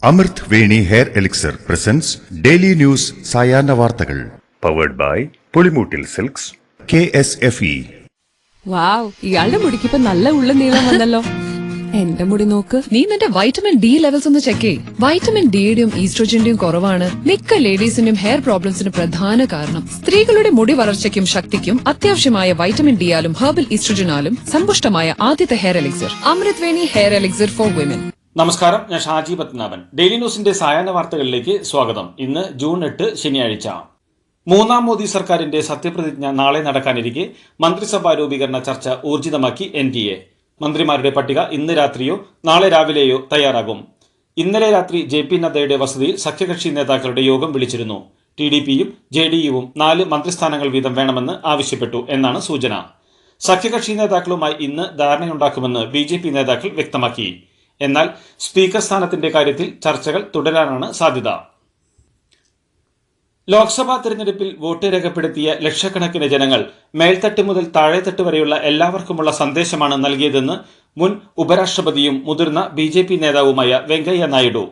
അമൃത് Veni hair elixir presents daily news സായാഹ്ന വാർത്തകൾ powered by Pulimoottil silks KSFE. Wow, ഇയാളുടെ മുടിക്കിപ്പോ നല്ല ഉള്ള നീളം വന്നല്ലോ. എന്റെ മുടി നോക്ക്. നീ നിന്റെ വൈറ്റമിൻ ഡി ലെവൽസ് ഒന്ന് ചെക്ക് ചെയ്യ്. വൈറ്റമിൻ ഡിയുടെയും ഈസ്ട്രോജന്റെയും കുറവാണ് മിക്ക ലേഡീസിന്റെയും ഹെയർ പ്രോബ്ലംസിന് പ്രധാന കാരണം. സ്ത്രീകളുടെ മുടി വളർച്ചയ്ക്കും ശക്തിക്കും അത്യാവശ്യമായ വൈറ്റമിൻ ഡിയാലും ഹെർബൽ ഈസ്ട്രോജനാലും സമ്പുഷ്ടമായ ആദ്യത്തെ hair elixir Amrit Veni hair elixir for women. നമസ്കാരം, ഞാൻ ഷാജി പത്മനാഭൻ. ഡെയിലി ന്യൂസിന്റെ സായാഹ്ന വാർത്തകളിലേക്ക് സ്വാഗതം. ഇന്ന് ജൂൺ 8 ശനിയാഴ്ച. മൂന്നാം മോദി സർക്കാരിന്റെ സത്യപ്രതിജ്ഞ നാളെ നടക്കാനിരിക്കെ മന്ത്രിസഭാ രൂപീകരണ ചർച്ച ഊർജിതമാക്കി NDA. മന്ത്രിമാരുടെ പട്ടിക ഇന്ന് രാത്രിയോ നാളെ രാവിലെയോ തയ്യാറാകും. ഇന്നലെ രാത്രി JP നദ്ദയുടെ വസതിയിൽ സഖ്യകക്ഷി നേതാക്കളുടെ യോഗം വിളിച്ചിരുന്നു. TDPയും JDUവും 4 മന്ത്രിസ്ഥാനങ്ങൾ വീതം വേണമെന്ന് ആവശ്യപ്പെട്ടു എന്നാണ് സൂചന. സഖ്യകക്ഷി നേതാക്കളുമായി ഇന്ന് ധാരണയുണ്ടാക്കുമെന്ന് BJP നേതാക്കൾ വ്യക്തമാക്കി. എന്നാൽ സ്പീക്കർ സ്ഥാനത്തിന്റെ കാര്യത്തിൽ ചർച്ചകൾ തുടരാനാണ് സാധ്യത. ലോക്സഭാ തെരഞ്ഞെടുപ്പിൽ വോട്ട് രേഖപ്പെടുത്തിയ ലക്ഷക്കണക്കിന് ജനങ്ങൾ മേൽത്തട്ട് മുതൽ താഴെത്തട്ട് വരെയുള്ള എല്ലാവർക്കുമുള്ള സന്ദേശമാണ് നൽകിയതെന്ന് മുൻ ഉപരാഷ്ട്രപതിയും മുതിർന്ന BJP നേതാവുമായ വെങ്കയ്യ നായിഡു.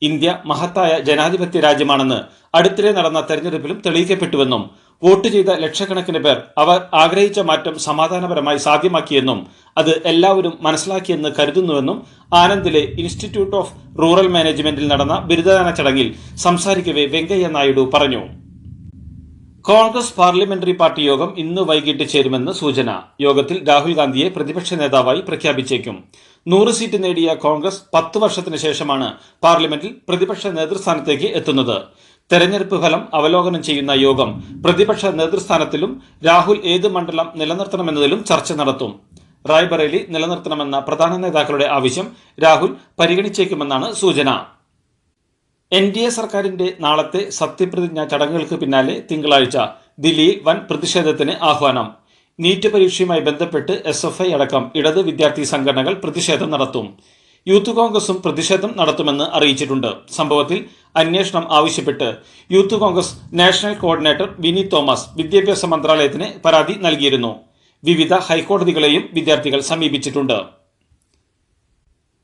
ഇന്ത്യ മഹത്തായ ജനാധിപത്യ രാജ്യമാണെന്ന് അടുത്തിടെ നടന്ന തെരഞ്ഞെടുപ്പിലും തെളിയിക്കപ്പെട്ടുവെന്നും വോട്ട് ചെയ്ത ലക്ഷക്കണക്കിന് പേർ അവർ ആഗ്രഹിച്ച മാറ്റം സമാധാനപരമായി സാധ്യമാക്കിയെന്നും അത് എല്ലാവരും മനസ്സിലാക്കിയെന്ന് കരുതുന്നുവെന്നും ആനന്ദിലെ ഇൻസ്റ്റിറ്റ്യൂട്ട് ഓഫ് റൂറൽ മാനേജ്മെന്റിൽ നടന്ന ബിരുദദാന ചടങ്ങിൽ സംസാരിക്കവേ വെങ്കയ്യ നായിഡു പറഞ്ഞു. കോൺഗ്രസ് പാർലമെന്ററി പാർട്ടി യോഗം ഇന്ന് വൈകിട്ട് ചേരുമെന്ന് സൂചന. യോഗത്തിൽ രാഹുൽ ഗാന്ധിയെ പ്രതിപക്ഷ നേതാവായി പ്രഖ്യാപിച്ചേക്കും. 100 സീറ്റ് നേടിയ കോൺഗ്രസ് 10 വർഷത്തിന് ശേഷമാണ് പാർലമെന്റിൽ പ്രതിപക്ഷ നേതൃസ്ഥാനത്തേക്ക് എത്തുന്നത്. തെരഞ്ഞെടുപ്പ് ഫലം അവലോകനം ചെയ്യുന്ന യോഗം പ്രതിപക്ഷ നേതൃസ്ഥാനത്തിലും രാഹുൽ ഏത് മണ്ഡലം നിലനിർത്തണമെന്നതിലും ചർച്ച നടത്തും. റായ്ബറേലി നിലനിർത്തണമെന്ന പ്രധാന നേതാക്കളുടെ ആവശ്യം രാഹുൽ പരിഗണിച്ചേക്കുമെന്നാണ് സൂചന. NDA സർക്കാരിന്റെ നാളത്തെ സത്യപ്രതിജ്ഞാ ചടങ്ങുകൾക്ക് പിന്നാലെ തിങ്കളാഴ്ച ദില്ലിയിൽ വൻ പ്രതിഷേധത്തിന് ആഹ്വാനം. നീറ്റ് പരീക്ഷയുമായി ബന്ധപ്പെട്ട് SFI അടക്കം ഇടത് വിദ്യാർത്ഥി സംഘടനകൾ പ്രതിഷേധം നടത്തും. യൂത്ത് കോൺഗ്രസും പ്രതിഷേധം നടത്തുമെന്ന് അറിയിച്ചിട്ടുണ്ട്. സംഭവത്തിൽ അന്വേഷണം ആവശ്യപ്പെട്ട് യൂത്ത് കോൺഗ്രസ് നാഷണൽ കോർഡിനേറ്റർ വിനി തോമസ് വിദ്യാഭ്യാസ മന്ത്രാലയത്തിന് പരാതി നൽകിയിരുന്നു. വിവിധ ഹൈക്കോടതികളെയും വിദ്യാർത്ഥികൾ സമീപിച്ചിട്ടുണ്ട്.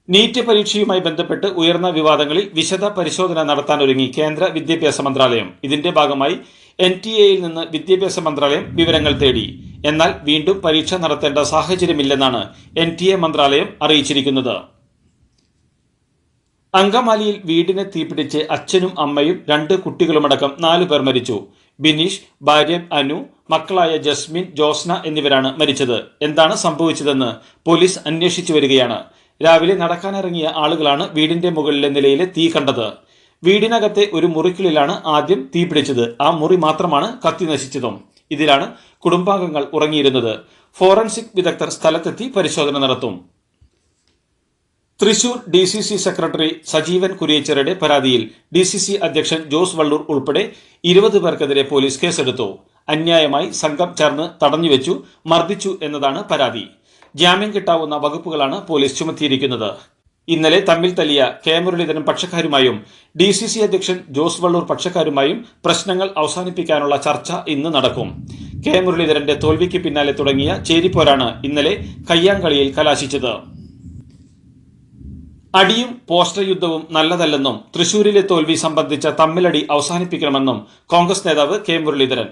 നീറ്റ് പരീക്ഷയുമായി ബന്ധപ്പെട്ട് ഉയർന്ന വിവാദങ്ങളിൽ വിശദ പരിശോധന നടത്താനൊരുങ്ങി കേന്ദ്ര വിദ്യാഭ്യാസ മന്ത്രാലയം. ഇതിന്റെ ഭാഗമായി NTAയിൽ നിന്ന് വിദ്യാഭ്യാസ മന്ത്രാലയം വിവരങ്ങൾ തേടി. എന്നാൽ വീണ്ടും പരീക്ഷ നടത്തേണ്ട സാഹചര്യമില്ലെന്നാണ് NTA മന്ത്രാലയം അറിയിച്ചിരിക്കുന്നത്. അങ്കമാലിയിൽ വീടിനെ തീപിടിച്ച് അച്ഛനും അമ്മയും 2 കുട്ടികളുമടക്കം 4 പേർ മരിച്ചു. ബിനീഷ്, ഭാര്യ അനു, മക്കളായ ജസ്മിൻ, ജോസ്ന എന്നിവരാണ് മരിച്ചത്. എന്താണ് സംഭവിച്ചതെന്ന് പോലീസ് അന്വേഷിച്ചു വരികയാണ്. രാവിലെ നടക്കാനിറങ്ങിയ ആളുകളാണ് വീടിന്റെ മുകളിലെ നിലയിലെ തീ കണ്ടത്. വീടിനകത്തെ ഒരു മുറിക്കുള്ളിലാണ് ആദ്യം തീ പിടിച്ചത്. ആ മുറി മാത്രമാണ് കത്തി നശിച്ചതും. ഇതിലാണ് കുടുംബാംഗങ്ങൾ ഉറങ്ങിയിരുന്നത്. ഫോറൻസിക് വിദഗ്ധർ സ്ഥലത്തെത്തി പരിശോധന നടത്തും. തൃശൂർ DCC സെക്രട്ടറി സജീവൻ കുരിയച്ചിറയുടെ പരാതിയിൽ DCC അധ്യക്ഷൻ ജോസ് വള്ളൂർ ഉൾപ്പെടെ 20 പേർക്കെതിരെ പോലീസ് കേസെടുത്തു. അന്യായമായി സംഘം ചേർന്ന് തടഞ്ഞുവെച്ചു, മർദ്ദിച്ചു എന്നതാണ് പരാതി. ജാമ്യം കിട്ടാവുന്ന വകുപ്പുകളാണ് പോലീസ് ചുമത്തിയിരിക്കുന്നത്. ഇന്നലെ തമ്മിൽ തല്ലിയ മുരളീധരൻ പക്ഷക്കാരുമായും DCC അധ്യക്ഷൻ ജോസ് വള്ളൂർ പക്ഷക്കാരുമായും പ്രശ്നങ്ങൾ അവസാനിപ്പിക്കാനുള്ള ചർച്ച ഇന്ന് നടക്കും. മുരളീധരന്റെ തോൽവിക്ക് പിന്നാലെ തുടങ്ങിയ ചേരിപ്പോരാണ് ഇന്നലെ കയ്യാങ്കളിയിൽ കലാശിച്ചത്. അടിയും പോസ്റ്റർ യുദ്ധവും നല്ലതല്ലെന്നും തൃശൂരിലെ തോൽവി സംബന്ധിച്ച തമ്മിലടി അവസാനിപ്പിക്കണമെന്നും കോൺഗ്രസ് നേതാവ് മുരളീധരൻ.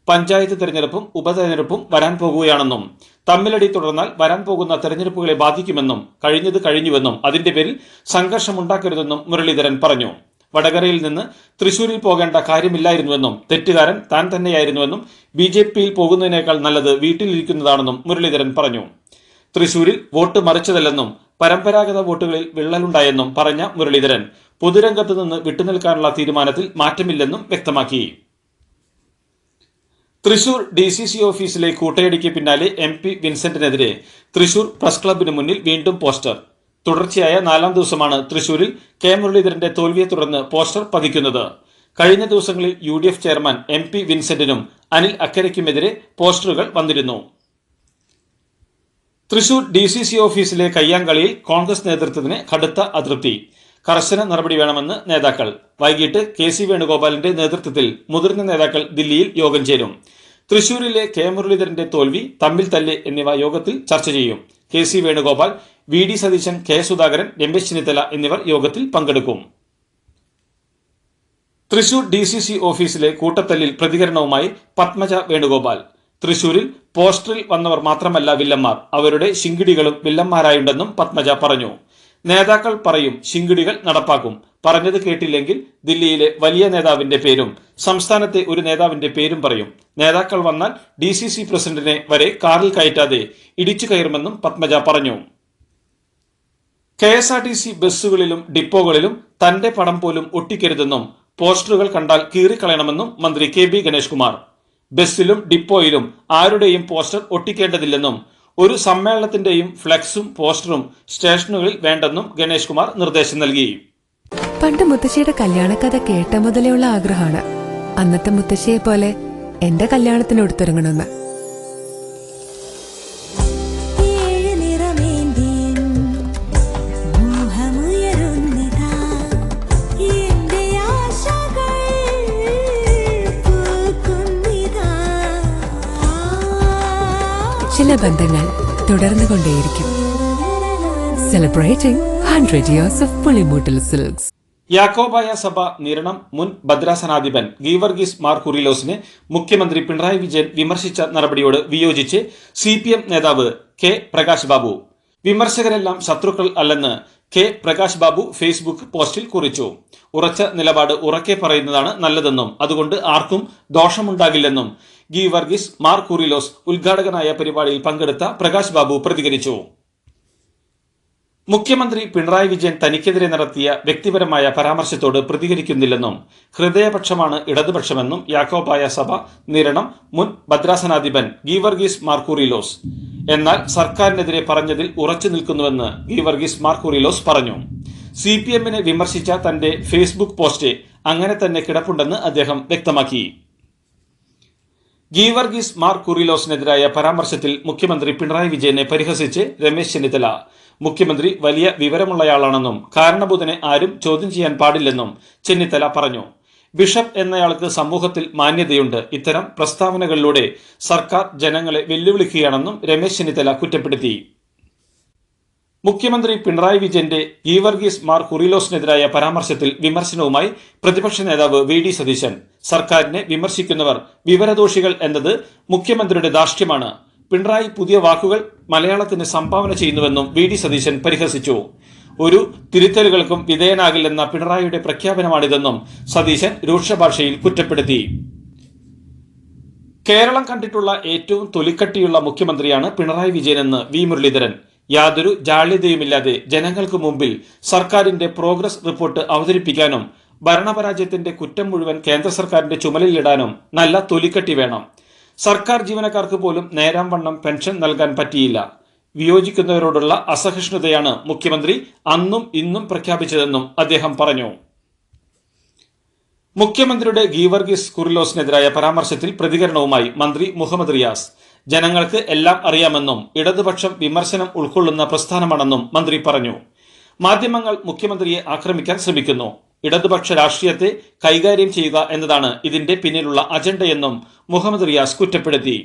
പഞ്ചായത്ത് തെരഞ്ഞെടുപ്പും ഉപതെരഞ്ഞെടുപ്പും വരാൻ പോകുകയാണെന്നും തമ്മിലടി തുടർന്നാൽ വരാൻ പോകുന്ന തെരഞ്ഞെടുപ്പുകളെ ബാധിക്കുമെന്നും കഴിഞ്ഞത് കഴിഞ്ഞുവെന്നും അതിന്റെ പേരിൽ സംഘർഷമുണ്ടാക്കരുതെന്നും മുരളീധരൻ പറഞ്ഞു. വടകരയിൽ നിന്ന് തൃശൂരിൽ പോകേണ്ട കാര്യമില്ലായിരുന്നുവെന്നും തെറ്റുകാരൻ താൻ തന്നെയായിരുന്നുവെന്നും BJPയിൽ പോകുന്നതിനേക്കാൾ നല്ലത് വീട്ടിലിരിക്കുന്നതാണെന്നും മുരളീധരൻ പറഞ്ഞു. തൃശൂരിൽ വോട്ട് മറിച്ചതല്ലെന്നും പരമ്പരാഗത വോട്ടുകളിൽ വിള്ളലുണ്ടായെന്നും പറഞ്ഞ മുരളീധരൻ പൊതുരംഗത്ത് നിന്ന് വിട്ടുനിൽക്കാനുള്ള തീരുമാനത്തിൽ മാറ്റമില്ലെന്നും വ്യക്തമാക്കി. തൃശൂർ DCC ഓഫീസിലെ കൂട്ടയടിക്ക് പിന്നാലെ MP വിൻസെന്റിനെതിരെ തൃശൂർ പ്രസ് ക്ലബിന് മുന്നിൽ വീണ്ടും പോസ്റ്റർ. തുടർച്ചയായ 4ാം ദിവസമാണ് തൃശൂരിൽ മുരളീധരന്റെ തോൽവിയെ തുടർന്ന് പോസ്റ്റർ പതിക്കുന്നത്. കഴിഞ്ഞ ദിവസങ്ങളിൽ UDF ചെയർമാൻ MP വിൻസെന്റിനും അനിൽ അക്കരയ്ക്കുമെതിരെ പോസ്റ്ററുകൾ വന്നിരുന്നു. തൃശൂർ DCC ഓഫീസിലെ കയ്യാങ്കളിയിൽ കോൺഗ്രസ് നേതൃത്വത്തിന് കടുത്ത അതൃപ്തി. കർശന നടപടി വേണമെന്ന് നേതാക്കൾ. വൈകിട്ട് KC വേണുഗോപാലിന്റെ നേതൃത്വത്തിൽ മുതിർന്ന നേതാക്കൾ ദില്ലിയിൽ യോഗം ചേരും. തൃശൂരിലെ മുരളീധരന്റെ തോൽവി, തമ്മിൽ തല്ല് എന്നിവ യോഗത്തിൽ ചർച്ച ചെയ്യും. KC Venugopal, VD Satheesan, K Sudhakaran, Ramesh Chennithala എന്നിവർ യോഗത്തിൽ പങ്കെടുക്കും. തൃശൂർ DCC ഓഫീസിലെ കൂട്ടത്തല്ലിൽ പ്രതികരണവുമായി പത്മജ വേണുഗോപാൽ. തൃശൂരിൽ പോസ്റ്ററിൽ വന്നവർ മാത്രമല്ല വില്ലന്മാർ, അവരുടെ ശിങ്കിടികളും വില്ലന്മാരായുണ്ടെന്നും പത്മജ പറഞ്ഞു. നേതാക്കൾ പറയും ശിങ്കിടികൾ നടപ്പാക്കും, പറഞ്ഞത് കേട്ടില്ലെങ്കിൽ ദില്ലിയിലെ വലിയ നേതാവിന്റെ പേരും സംസ്ഥാനത്തെ ഒരു നേതാവിന്റെ പേരും പറയും. നേതാക്കൾ വന്നാൽ DCC പ്രസിഡന്റിനെ വരെ കാറിൽ കയറ്റാതെ ഇടിച്ചു കയറുമെന്നും പത്മജ പറഞ്ഞു. KSRTC ബസ്സുകളിലും ഡിപ്പോകളിലും തന്റെ പടം പോലും ഒട്ടിക്കരുതെന്നും പോസ്റ്ററുകൾ കണ്ടാൽ കീറിക്കളയണമെന്നും മന്ത്രി KB ഗണേഷ് കുമാർ. ബസ്സിലും ഡിപ്പോയിലും ആരുടെയും പോസ്റ്റർ ഒട്ടിക്കേണ്ടതില്ലെന്നും ഒരു സമ്മേളനത്തിന്റെയും ഫ്ലെക്സും പോസ്റ്ററും സ്റ്റേഷനുകളിൽ വേണ്ടെന്നും ഗണേഷ് കുമാർ നിർദ്ദേശം നൽകി. പണ്ട് മുത്തശ്ശിയുടെ കല്യാണക്കഥ കേട്ട മുതലേ ഉള്ള ആഗ്രഹമാണ് അന്നത്തെ മുത്തശ്ശിയെ പോലെ എന്റെ കല്യാണത്തിന് എടുത്തൊരുങ്ങണമെന്ന്. ചില ബന്ധങ്ങൾ തുടർന്നുകൊണ്ടേയിരിക്കും. Celebrating 100 years of Pulimoottil silks. Yakobaya സഭ നിരണം മുൻ ഭദ്രാസനാധിപൻ ഗീവർഗീസ് മാർ കുറിലോസിനെ മുഖ്യമന്ത്രി പിണറായി വിജയൻ വിമർശിച്ച നടപടിയോട് വിയോജിച്ച് CPM നേതാവ് K പ്രകാശ് ബാബു. വിമർശകരെല്ലാം ശത്രുക്കൾ അല്ലെന്ന് K പ്രകാശ് ബാബു ഫേസ്ബുക്ക് പോസ്റ്റിൽ കുറിച്ചു. ഉറച്ച നിലപാട് ഉറക്കെ പറയുന്നതാണ് നല്ലതെന്നും അതുകൊണ്ട് ആർക്കും ദോഷമുണ്ടാകില്ലെന്നും ഗീവർഗീസ് മാർ കുറിലോസ് ഉദ്ഘാടകനായ പരിപാടിയിൽ പങ്കെടുത്ത പ്രകാശ് ബാബു പ്രതികരിച്ചു. മുഖ്യമന്ത്രി പിണറായി വിജയൻ തനിക്കെതിരെ നടത്തിയ വ്യക്തിപരമായ പരാമർശത്തോട് പ്രതികരിക്കുന്നില്ലെന്നും ഹൃദയപക്ഷമാണ് ഇടതുപക്ഷമെന്നും യാക്കോബായ സഭ നിരണം മുൻ ഭദ്രാസനാധിപൻ ഗീവർഗീസ് മാർ കുറിലോസ്. എന്നാൽ സർക്കാരിനെതിരെ പറഞ്ഞതിൽ ഉറച്ചു നിൽക്കുന്നുവെന്ന് ഗീവർഗീസ് മാർ കുറിലോസ് പറഞ്ഞു. CPMനെ വിമർശിച്ച തന്റെ ഫേസ്ബുക്ക് പോസ്റ്റ് അങ്ങനെ തന്നെ കിടപ്പുണ്ടെന്ന് അദ്ദേഹം വ്യക്തമാക്കി. ഗീവർഗീസ് മാർ കുറിലോസിനെതിരായ പരാമർശത്തിൽ മുഖ്യമന്ത്രി പിണറായി വിജയനെ പരിഹസിച്ച് രമേശ് ചെന്നിത്തല മുഖ്യമന്ത്രി വലിയ വിവരമുള്ളയാളാണെന്നും കാരണഭൂതനെ ആരും ചോദ്യം ചെയ്യാൻ പാടില്ലെന്നും ചെന്നിത്തല പറഞ്ഞു. ബിഷപ്പ് എന്നയാൾക്ക് സമൂഹത്തിൽ മാന്യതയുണ്ട്, ഇത്തരം പ്രസ്താവനകളിലൂടെ സർക്കാർ ജനങ്ങളെ വെല്ലുവിളിക്കുകയാണെന്നും രമേശ് ചെന്നിത്തല കുറ്റപ്പെടുത്തി. മുഖ്യമന്ത്രി പിണറായി വിജയന്റെ ഗീവർഗീസ് മാർ കുറിലോസിനെതിരായ പരാമർശത്തിൽ വിമർശനവുമായി പ്രതിപക്ഷ നേതാവ് VD സതീശൻ. സർക്കാരിനെ വിമർശിക്കുന്നവർ വിവരദോഷികൾ എന്നത് മുഖ്യമന്ത്രിയുടെ ധാർഷ്ട്യമാണ്. പിണറായി പുതിയ വാക്കുകൾ മലയാളത്തിന് സംഭാവന ചെയ്യുന്നുവെന്നും VD സതീശൻ പരിഹസിച്ചു. ഒരു തിരുത്തലുകൾക്കും വിധേയനാകില്ലെന്ന പിണറായിയുടെ പ്രഖ്യാപനമാണിതെന്നും സതീശൻ രൂക്ഷഭാഷയിൽ കുറ്റപ്പെടുത്തി. കേരളം കണ്ടിട്ടുള്ള ഏറ്റവും തൊലിക്കട്ടിയുള്ള മുഖ്യമന്ത്രിയാണ് പിണറായി വിജയനെന്ന് V മുരളീധരൻ. യാതൊരു ജാള്യതയുമില്ലാതെ ജനങ്ങൾക്ക് മുമ്പിൽ സർക്കാരിന്റെ പ്രോഗ്രസ് റിപ്പോർട്ട് അവതരിപ്പിക്കാനും ഭരണപരാജയത്തിന്റെ കുറ്റം മുഴുവൻ കേന്ദ്ര സർക്കാരിന്റെ ചുമലിലിടാനും നല്ല തൊലിക്കട്ടി വേണം. സർക്കാർ ജീവനക്കാർക്ക് പോലും നേരാം വണ്ണം പെൻഷൻ നൽകാൻ പറ്റിയില്ല. വിയോജിക്കുന്നവരോടുള്ള അസഹിഷ്ണുതയാണ് മുഖ്യമന്ത്രി അന്നും ഇന്നും പ്രഖ്യാപിച്ചതെന്നും അദ്ദേഹം പറഞ്ഞു. മുഖ്യമന്ത്രിയുടെ ഗീവർഗീസ് കുറിലോസിനെതിരായ പരാമർശത്തിൽ പ്രതികരണവുമായി മന്ത്രി മുഹമ്മദ് റിയാസ്. ജനങ്ങൾക്ക് എല്ലാം അറിയാമെന്നും ഇടതുപക്ഷം വിമർശനം ഉൾക്കൊള്ളുന്ന പ്രസ്ഥാനമാണെന്നും മന്ത്രി പറഞ്ഞു. മാധ്യമങ്ങൾ മുഖ്യമന്ത്രിയെ ആക്രമിക്കാൻ ശ്രമിക്കുന്നു. ഇടതുപക്ഷ രാഷ്ട്രീയത്തെ കൈകാര്യം ചെയ്യുക എന്നതാണ് ഇതിന്റെ പിന്നിലുള്ള അജണ്ടയെന്നും മുഹമ്മദ് റിയാസ് കുറ്റപ്പെടുത്തി.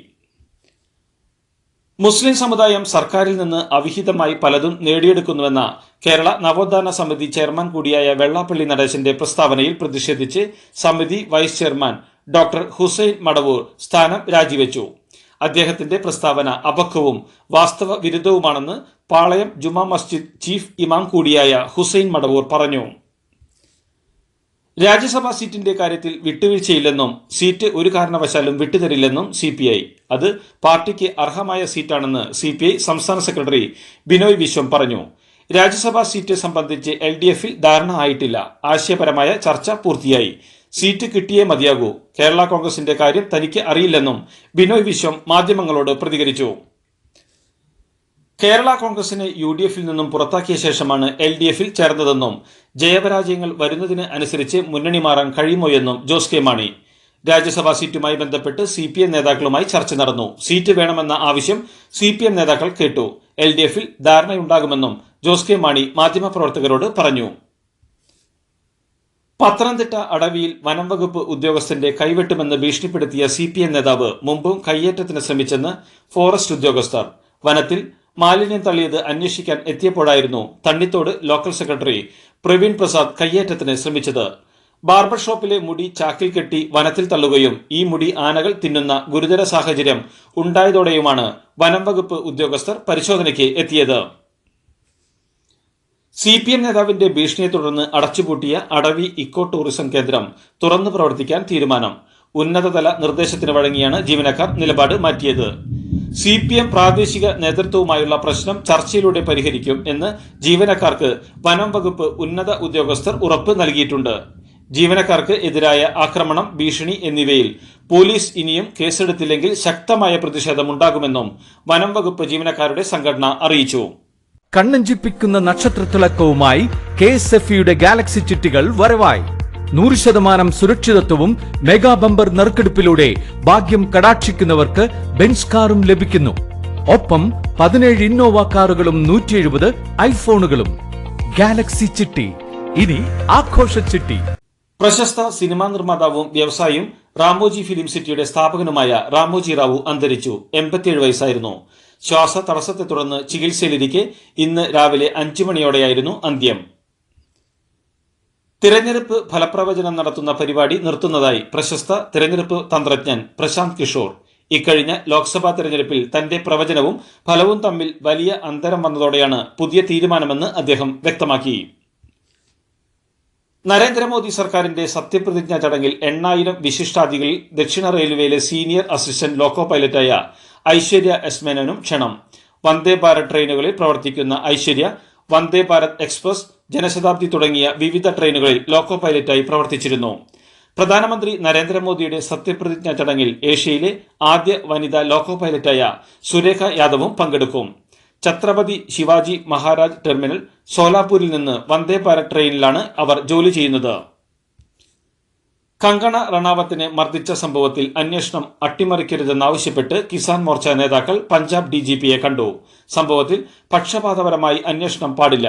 മുസ്ലിം സമുദായം സർക്കാരിൽ നിന്ന് അവിഹിതമായി പലതും നേടിയെടുക്കുന്നുവെന്ന കേരള നവോത്ഥാന സമിതി ചെയർമാൻ കൂടിയായ വെള്ളാപ്പള്ളി നടേശന്റെ പ്രസ്താവനയിൽ പ്രതിഷേധിച്ച് സമിതി vice chairman doctor Hussain Madavoor സ്ഥാനം രാജിവെച്ചു. അദ്ദേഹത്തിന്റെ പ്രസ്താവന അപക്വവും വാസ്തവ വിരുദ്ധവുമാണെന്ന് പാളയം ജുമാ മസ്ജിദ് ചീഫ് ഇമാം കൂടിയായ ഹുസൈൻ മടവൂർ പറഞ്ഞു. രാജ്യസഭാ സീറ്റിന്റെ കാര്യത്തിൽ വിട്ടുവീഴ്ചയില്ലെന്നും സീറ്റ് ഒരു കാരണവശാലും വിട്ടുതരില്ലെന്നും CPI. അത് പാർട്ടിക്ക് അർഹമായ സീറ്റാണെന്ന് CPI സംസ്ഥാന സെക്രട്ടറി ബിനോയ് വിശ്വം പറഞ്ഞു. രാജ്യസഭാ സീറ്റ് സംബന്ധിച്ച് LDFൽ ധാരണ ആയിട്ടില്ല. ആശയപരമായ ചർച്ച പൂർത്തിയായി. സീറ്റ് കിട്ടിയേ മതിയാകൂ. കേരള കോൺഗ്രസിന്റെ കാര്യം തനിക്ക് അറിയില്ലെന്നും ബിനോയ് വിശ്വം മാധ്യമങ്ങളോട് പ്രതികരിച്ചു. കേരള കോൺഗ്രസിനെ UDFൽ നിന്നും പുറത്താക്കിയ ശേഷമാണ് LDFൽ ചേർന്നതെന്നും ജയപരാജയങ്ങൾ വരുന്നതിന് അനുസരിച്ച് മുന്നണി മാറാൻ കഴിയുമോ എന്നും ജോസ് കെ മാണി. രാജ്യസഭാ സീറ്റുമായി ബന്ധപ്പെട്ട് CPM നേതാക്കളുമായി ചർച്ച നടന്നു. സീറ്റ് വേണമെന്ന ആവശ്യം CPM നേതാക്കൾ കേട്ടു. LDFൽ ധാരണയുണ്ടാകുമെന്നും ജോസ് കെ മാണി മാധ്യമപ്രവർത്തകരോട് പറഞ്ഞു. പത്തനംതിട്ട അടവിയിൽ വനം വകുപ്പ് ഉദ്യോഗസ്ഥന്റെ കൈവെട്ടുമെന്ന് ഭീഷണിപ്പെടുത്തിയ CPM നേതാവ് മുമ്പും കയ്യേറ്റത്തിന് ശ്രമിച്ചെന്ന് ഫോറസ്റ്റ് ഉദ്യോഗസ്ഥർ. വനത്തിൽ മാലിന്യം തള്ളിയത് അന്വേഷിക്കാൻ എത്തിയപ്പോഴായിരുന്നു തണ്ണിത്തോട് ലോക്കൽ സെക്രട്ടറി പ്രവീൺ പ്രസാദ് കയ്യേറ്റത്തിന് ശ്രമിച്ചത്. ബാർബർ ഷോപ്പിലെ മുടി ചാക്കിൽ കെട്ടി വനത്തിൽ തള്ളുകയും ഈ മുടി ആനകൾ തിന്നുന്ന ഗുരുതര സാഹചര്യം ഉണ്ടായതോടെയുമാണ് വനം വകുപ്പ് ഉദ്യോഗസ്ഥർ പരിശോധനയ്ക്ക് എത്തിയത്. CPM നേതാവിന്റെ ഭീഷണിയെ തുടർന്ന് അടച്ചുപൂട്ടിയ അടവി ഇക്കോ ടൂറിസം കേന്ദ്രം തുറന്നു പ്രവർത്തിക്കാൻ തീരുമാനം. ഉന്നതതല നിർദ്ദേശത്തിന് വഴങ്ങിയാണ് ജീവനക്കാർ നിലപാട് മാറ്റിയത്. CPM പ്രാദേശിക നേതൃത്വവുമായുള്ള പ്രശ്നം ചർച്ചയിലൂടെ പരിഹരിക്കും എന്ന് ജീവനക്കാർക്ക് വനം വകുപ്പ് ഉന്നത ഉദ്യോഗസ്ഥർ ഉറപ്പ് നൽകിയിട്ടുണ്ട്. ജീവനക്കാർക്ക് എതിരായ ആക്രമണം, ഭീഷണി എന്നിവയിൽ പോലീസ് ഇനിയും കേസെടുത്തില്ലെങ്കിൽ ശക്തമായ പ്രതിഷേധമുണ്ടാകുമെന്നും വനം വകുപ്പ് ജീവനക്കാരുടെ സംഘടന അറിയിച്ചു. കണ്ണഞ്ചിപ്പിക്കുന്ന നക്ഷത്രത്തിളക്കവുമായി KSFEയുടെ ഗാലക്സി ചിട്ടികൾ വരവായി. 100% സുരക്ഷിതത്വവും മെഗാ ബമ്പർ നറുക്കെടുപ്പിലൂടെ ഭാഗ്യം കടാക്ഷിക്കുന്നവർക്ക് ബെൻസ് കാറും ലഭിക്കുന്നു. ഒപ്പം 17 ഇന്നോവ കാറുകളും 170 ഐഫോണുകളും. ഗാലക്സി ചിട്ടി, ഇനി ആഘോഷ ചിട്ടി. പ്രശസ്ത സിനിമാ നിർമ്മാതാവും വ്യവസായിയും റാമോജി ഫിലിം സിറ്റിയുടെ സ്ഥാപകനുമായ റാമോജി റാവു അന്തരിച്ചു. 87 വയസ്സായിരുന്നു. ശ്വാസ തടസ്സത്തെ തുടർന്ന് ചികിത്സയിലിരിക്കെ ഇന്ന് രാവിലെ 5 മണിയോടെയായിരുന്നു അന്ത്യം. തിരഞ്ഞെടുപ്പ് ഫലപ്രവചനം നടത്തുന്ന പരിപാടി നിർത്തുന്നതായി പ്രശസ്ത തിരഞ്ഞെടുപ്പ് തന്ത്രജ്ഞൻ പ്രശാന്ത് കിഷോർ. ഇക്കഴിഞ്ഞ ലോക്സഭാ തിരഞ്ഞെടുപ്പിൽ തന്റെ പ്രവചനവും ഫലവും തമ്മിൽ വലിയ അന്തരം വന്നതോടെയാണ് പുതിയ തീരുമാനമെന്ന് അദ്ദേഹം വ്യക്തമാക്കി. നരേന്ദ്രമോദി സർക്കാരിന്റെ സത്യപ്രതിജ്ഞാ ചടങ്ങിൽ 8000 വിശിഷ്ടാതിഥികളിൽ ദക്ഷിണ റെയിൽവേയിലെ സീനിയർ അസിസ്റ്റന്റ് ലോക്കോ പൈലറ്റായ ഐശ്വര്യ എസ് മേനോനും ക്ഷണം. വന്ദേ ഭാരത് ട്രെയിനുകളിൽ പ്രവർത്തിക്കുന്ന ഐശ്വര്യ വന്ദേ ഭാരത് എക്സ്പ്രസ്, ജനശതാബ്ദി തുടങ്ങിയ വിവിധ ട്രെയിനുകളിൽ ലോക്കോ പൈലറ്റായി പ്രവർത്തിച്ചിരുന്നു. പ്രധാനമന്ത്രി നരേന്ദ്രമോദിയുടെ സത്യപ്രതിജ്ഞാ ചടങ്ങിൽ ഏഷ്യയിലെ ആദ്യ വനിതാ ലോക്കോ പൈലറ്റായ സുരേഖ യാദവും പങ്കെടുക്കും. ഛത്രപതി ശിവാജി മഹാരാജ് ടെർമിനൽ സോലാപൂരിൽ നിന്ന് വന്ദേ ഭാരത് ട്രെയിനിലാണ് അവർ ജോലി ചെയ്യുന്നത്. കങ്കണ റണാവത്തിനെ മർദ്ദിച്ച സംഭവത്തിൽ അന്വേഷണം അട്ടിമറിക്കരുതെന്നാവശ്യപ്പെട്ട് കിസാൻ മോർച്ച നേതാക്കൾ പഞ്ചാബ് DGPയെ കണ്ടു. സംഭവത്തിൽ പക്ഷപാതപരമായി അന്വേഷണം പാടില്ല.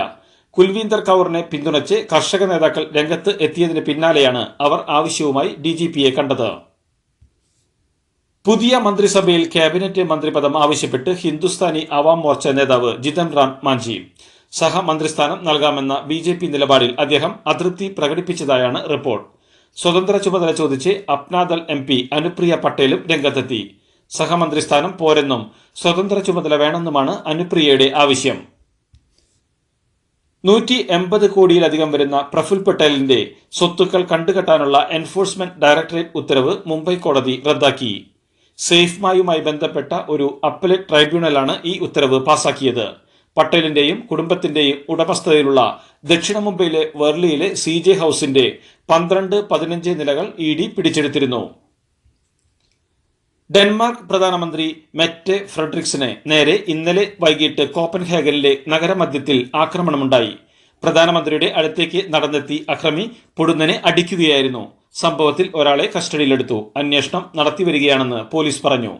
കുൽവീന്ദർ കൌറിനെ പിന്തുണച്ച് കർഷക നേതാക്കൾ രംഗത്ത് എത്തിയതിന് പിന്നാലെയാണ് അവർ ആവശ്യവുമായി DGPയെ കണ്ടത്. പുതിയ മന്ത്രിസഭയിൽ ക്യാബിനറ്റ് മന്ത്രിപദം ആവശ്യപ്പെട്ട് ഹിന്ദുസ്ഥാനി അവാം മോർച്ച നേതാവ് ജിതൻ റാം മാഞ്ചി സഹമന്ത്രിസ്ഥാനം നൽകാമെന്ന BJP നിലപാടിൽ അദ്ദേഹം അതൃപ്തി പ്രകടിപ്പിച്ചതായാണ് റിപ്പോർട്ട്. സ്വതന്ത്ര ചുമതല ചോദിച്ച് അപ്നാദൾ MP അനുപ്രിയ പട്ടേലും രംഗത്തെത്തി. സഹമന്ത്രിസ്ഥാനം പോരെന്നും സ്വതന്ത്ര ചുമതല വേണമെന്നുമാണ് അനുപ്രിയയുടെ ആവശ്യം. 180 കോടിയിലധികം വരുന്ന പ്രഫുൽ പട്ടേലിന്റെ സ്വത്തുക്കൾ കണ്ടുകെട്ടാനുള്ള എൻഫോഴ്സ്മെന്റ് ഡയറക്ടറേറ്റ് ഉത്തരവ് മുംബൈ കോടതി റദ്ദാക്കി. സേഫ്മായുമായി ബന്ധപ്പെട്ട ഒരു അപ്പലേറ്റ് ട്രൈബ്യൂണലാണ് ഈ ഉത്തരവ് പാസാക്കിയത്. പട്ടേലിന്റെയും കുടുംബത്തിന്റെയും ഉടമസ്ഥതയിലുള്ള ദക്ഷിണ മുംബൈയിലെ വെർലിയിലെ CJ ഹൌസിന്റെ 12-15 നിലകൾ ED പിടിച്ചെടുത്തിരുന്നു. ഡെൻമാർക്ക് പ്രധാനമന്ത്രി മെറ്റെ ഫ്രെഡറിക്സിന് നേരെ ഇന്നലെ വൈകിട്ട് കോപ്പൻഹേഗനിലെ നഗരമധ്യത്തിൽ ആക്രമണമുണ്ടായി. പ്രധാനമന്ത്രിയുടെ അടുത്തേക്ക് നടന്നെത്തി അക്രമി പൊടുന്നനെ അടിക്കുകയായിരുന്നു. സംഭവത്തിൽ ഒരാളെ കസ്റ്റഡിയിലെടുത്തു. അന്വേഷണം നടത്തിവരികയാണെന്ന് പോലീസ് പറഞ്ഞു.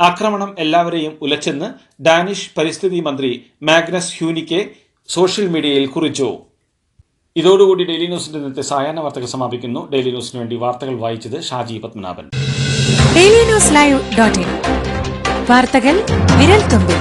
ആക്രമണം എല്ലാവരെയും ഉലച്ചെന്ന് ഡാനിഷ് പരിസ്ഥിതി മന്ത്രി മാഗ്നസ് ഹ്യൂനിക്കെ സോഷ്യൽ മീഡിയയിൽ കുറിച്ചു. ഇതോടുകൂടി ഡെയിലി ന്യൂസിന്റെ ഇന്നത്തെ സായാഹ്ന വാർത്തകൾ സമാപിക്കുന്നു. ഡെയിലി ന്യൂസിന് വേണ്ടി വാർത്തകൾ വായിച്ചത് Shaji Padmanabhan. Daily news live .in വാർത്തകൾ വിരൽ തുമ്പിൽ.